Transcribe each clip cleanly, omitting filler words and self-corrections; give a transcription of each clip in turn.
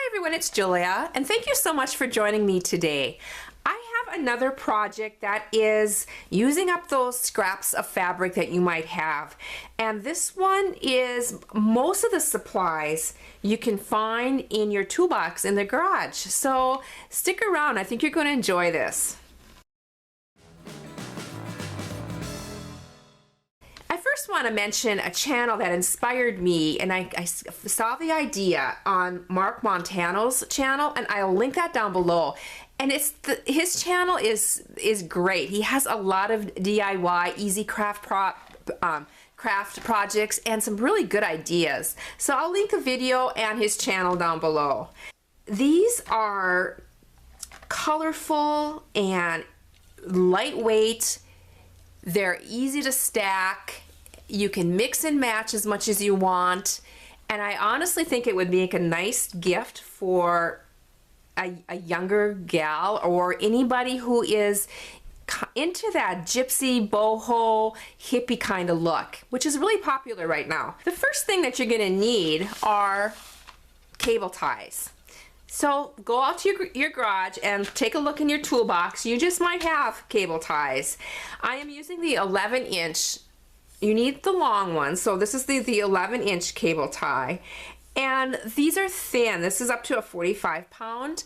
everyone, it's Julia, and thank you so much for joining me today. I have another project that is using up those scraps of fabric that you might have. And this one is most of the supplies you can find in your toolbox in the garage. So stick around, I think you're going to enjoy this. I first want to mention a channel that inspired me, and I saw the idea on Mark Montano's channel, and I'll link that down below. And his channel is great. He has a lot of DIY, easy craft projects and some really good ideas. So I'll link the video and his channel down below. These are colorful and lightweight. They're easy to stack. You can mix and match as much as you want. And I honestly think it would make a nice gift for a younger gal or anybody who is into that gypsy, boho, hippie kind of look, which is really popular right now. The first thing that you're gonna need are cable ties. So go out to your garage and take a look in your toolbox. You just might have cable ties. I am using the 11-inch. You need the long one, so this is the 11-inch cable tie. And these are thin. This is up to a 45-pound.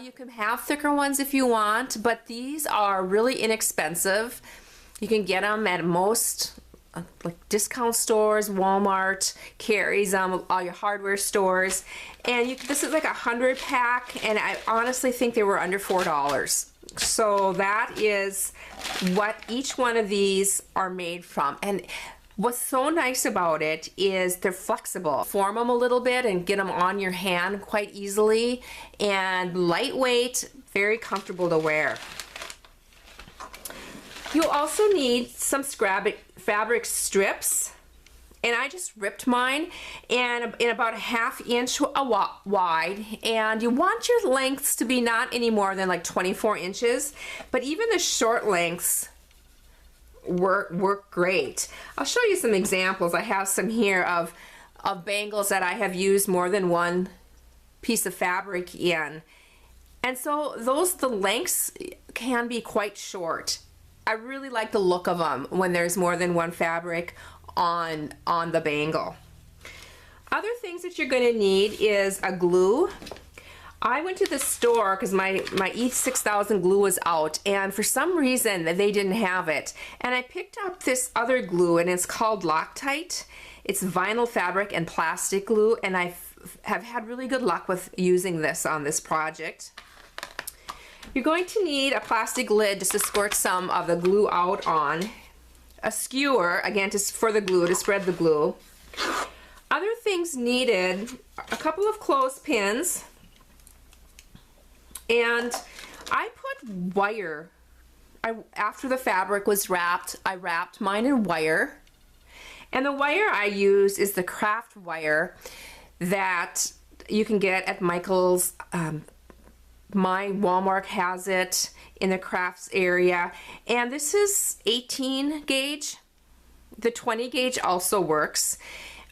You can have thicker ones if you want, but these are really inexpensive. You can get them at most like discount stores. Walmart carries them, all your hardware stores. And this is like a 100-pack, and I honestly think they were under $4. So that is what each one of these are made from. And what's so nice about it is they're flexible. Form them a little bit and get them on your hand quite easily, and lightweight, very comfortable to wear. You'll also need some fabric strips, and I just ripped mine and in about a 1/2 inch wide, and you want your lengths to be not any more than like 24 inches, but even the short lengths work great. I'll show you some examples. I have some here of bangles that I have used more than one piece of fabric in, and so the lengths can be quite short. I really like the look of them when there's more than one fabric on the bangle. Other things that you're going to need is a glue. I went to the store because my E6000 glue was out, and for some reason they didn't have it. And I picked up this other glue, and it's called Loctite. It's vinyl fabric and plastic glue, and I have had really good luck with using this on this project. You're going to need a plastic lid just to squirt some of the glue out on. A skewer, again, for the glue, to spread the glue. Other things needed, a couple of clothespins. And I put wire. After the fabric was wrapped, I wrapped mine in wire. And the wire I use is the craft wire that you can get at Michael's. My Walmart has it in the crafts area. And this is 18 gauge. The 20 gauge also works.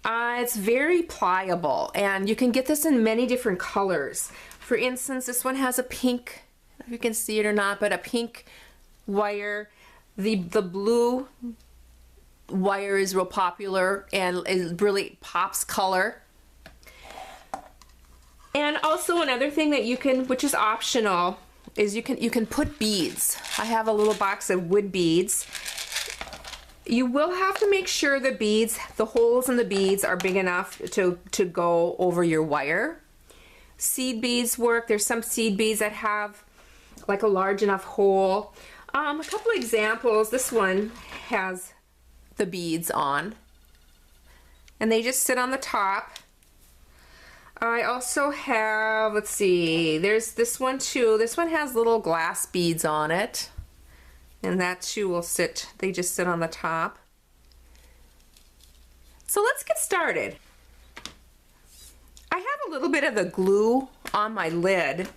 It's very pliable, and you can get this in many different colors. For instance, this one has a pink, I don't know if you can see it or not, but a pink wire. The blue wire is real popular and it really pops color. And also another thing that you can, which is optional, is you can put beads. I have a little box of wood beads. You will have to make sure the beads, the holes in the beads are big enough to go over your wire. Seed beads work. There's some seed beads that have like a large enough hole. A couple examples. This one has the beads on, and they just sit on the top. I also have, let's see, there's this one too. This one has little glass beads on it, and that too will sit, they just sit on the top. So let's get started. I have a little bit of the glue on my lid,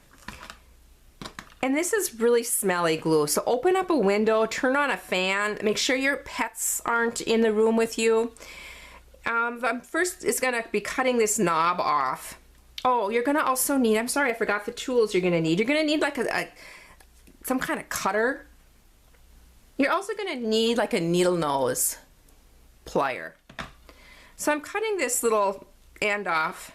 and this is really smelly glue. So open up a window, turn on a fan, make sure your pets aren't in the room with you. I'm first is going to be cutting this knob off Oh, you're gonna also need, I'm sorry, I forgot the tools you're gonna need. You're gonna need like some kind of cutter. You're also gonna need like a needle nose plier. So I'm cutting this little end off.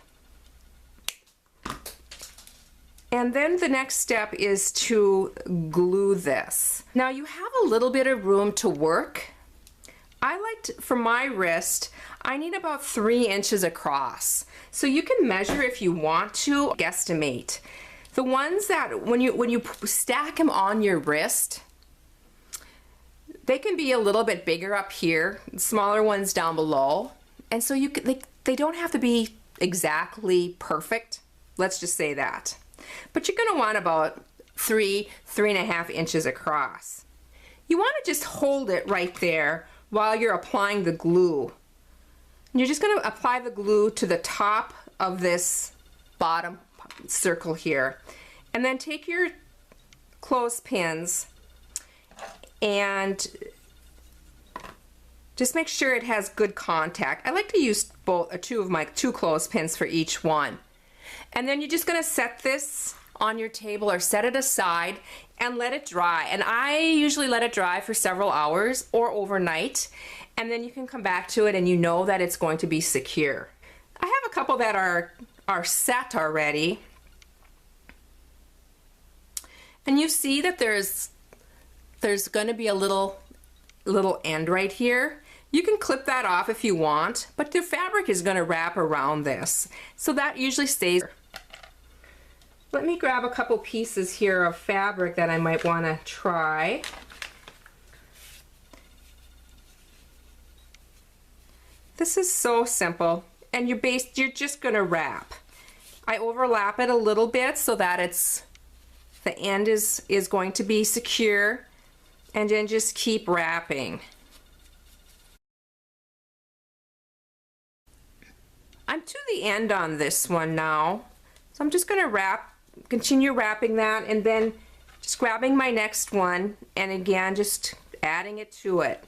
And then the next step is to glue this. Now you have a little bit of room to work. I like for my wrist, I need about 3 inches across. So you can measure if you want to, guesstimate. The ones that when you stack them on your wrist, they can be a little bit bigger up here, smaller ones down below. And so they don't have to be exactly perfect. Let's just say that. But you're gonna want about 3.5 inches across. You wanna just hold it right there while you're applying the glue. And you're just gonna apply the glue to the top of this bottom circle here. And then take your clothespins and just make sure it has good contact. I like to use two of my clothespins for each one. And then you're just gonna set this on your table or set it aside and let it dry. And I usually let it dry for several hours or overnight. And then you can come back to it and you know that it's going to be secure. I have a couple that are set already. And you see that there's gonna be a little end right here. You can clip that off if you want, but the fabric is gonna wrap around this. So that usually stays. Let me grab a couple pieces here of fabric that I might wanna try. This is so simple, and you're just gonna wrap. I overlap it a little bit so that the end is going to be secure, and then just keep wrapping. I'm to the end on this one now, so I'm just gonna continue wrapping that, and then just grabbing my next one, and again just adding it to it.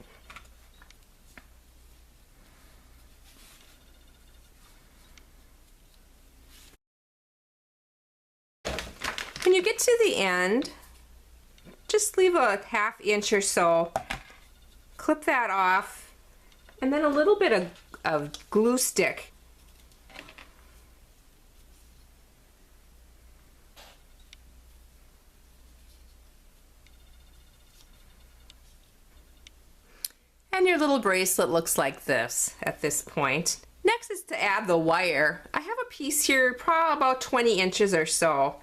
When you get to the end, just leave a 1/2 inch or so, clip that off, and then a little bit of glue stick. And your little bracelet looks like this at this point. Next is to add the wire. I have a piece here, probably about 20 inches or so.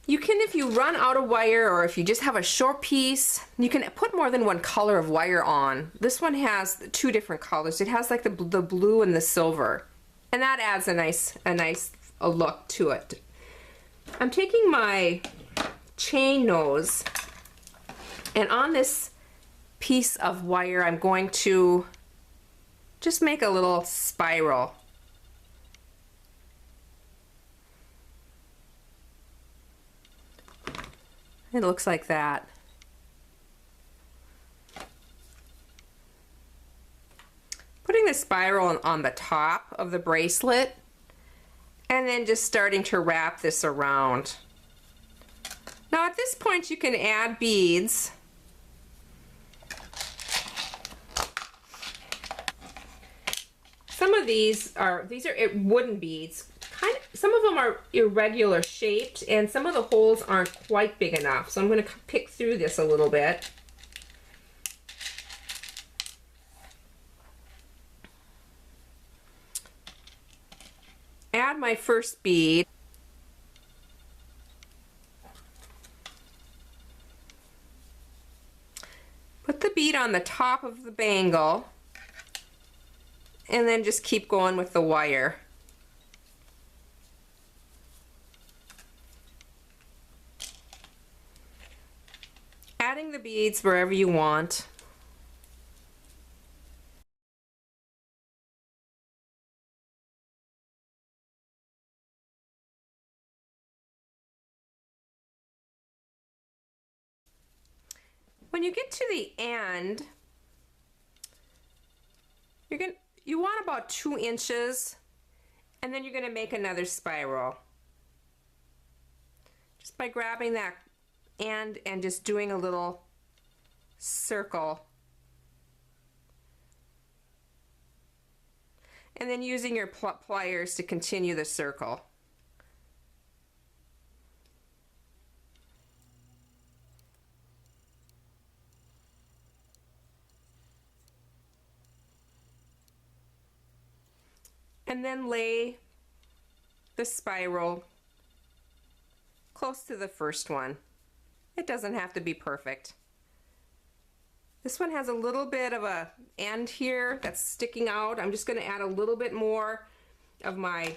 You can, if you run out of wire or if you just have a short piece, you can put more than one color of wire on. This one has 2 different colors. It has like the blue and the silver, and that adds a nice look to it. I'm taking my chain nose, and on this piece of wire I'm going to just make a little spiral. It looks like that. Putting the spiral on the top of the bracelet, and then just starting to wrap this around. Now at this point you can add beads. Some of these are wooden beads. Some of them are irregular shaped, and some of the holes aren't quite big enough. So I'm going to pick through this a little bit. Add my first bead. Put the bead on the top of the bangle, and then just keep going with the wire. Adding the beads wherever you want. When you get to the end, you want about 2 inches, And then you're going to make another spiral. Just by grabbing that end and just doing a little circle. And then using your pliers to continue the circle. And then lay the spiral close to the first one. It doesn't have to be perfect. This one has a little bit of a end here that's sticking out. I'm just going to add a little bit more of my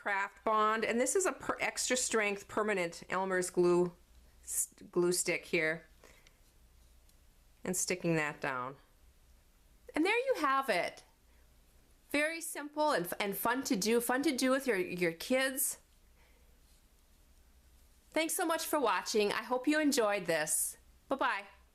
craft bond, and this is a extra strength permanent Elmer's glue stick here, and sticking that down. And there you have it. Very simple and fun to do with your kids. Thanks so much for watching. I hope you enjoyed this. Bye-bye.